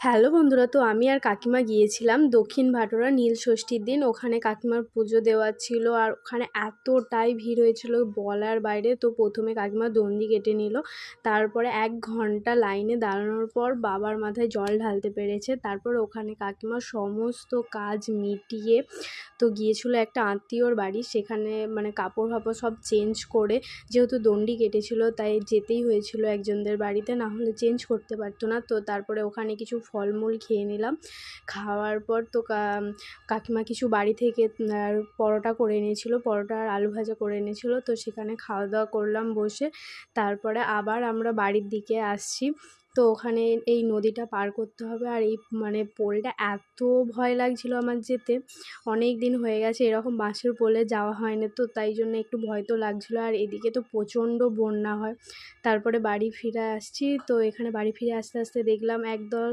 Hello বন্ধুরা, তো আমি আর কাকিমা গিয়েছিলাম দক্ষিণ ভাটোরা নীলষষ্ঠীর দিন। ওখানে কাকিমার পুজো দেওয়ার ছিল, আর ওখানে এতটাই ভিড় হয়েছিল বলার বাইরে। তো প্রথমে কাকিমা দণ্ডি কেটে নিল, তারপরে 1 ঘন্টা লাইনে দাঁড়ানোর পর বাবার মাথায় জল ঢালতে পেরেছে। তারপর ওখানে কাকিমা সমস্ত কাজ মিটিয়ে তো গিয়েছিল একটা আত্মীয়র বাড়ি। সেখানে মানে কাপড় ফাপড় সব চেঞ্জ করে, যেহেতু দণ্ডি কেটেছিল তাই যেতেই হয়েছিল একজনদের বাড়িতে, না হলে চেঞ্জ করতে পারতো না। তো তারপরে ওখানে কিছু ফলমূল খেয়ে নিলাম। খাওয়ার পর তো কাকিমা কিছু বাড়ি থেকে পরোটা করে এনেছিল, পরোটা আর আলু ভাজা করে এনেছিল। তো সেখানে খাওয়া দাওয়া করলাম বসে। তারপরে আবার আমরা বাড়ির দিকে আসছি। তো ওখানে এই নদীটা পার করতে হবে, আর এই মানে পোলটা এত ভয় লাগছিল আমার যেতে। অনেক দিন হয়ে গেছে এরকম বাঁশের পোলে যাওয়া হয় না, তো তাই জন্য একটু ভয় তো লাগছিলো। আর এদিকে তো প্রচণ্ড বন্যা হয়। তারপরে বাড়ি ফিরে আসছি। তো এখানে বাড়ি ফিরে আসতে আসতে দেখলাম একদল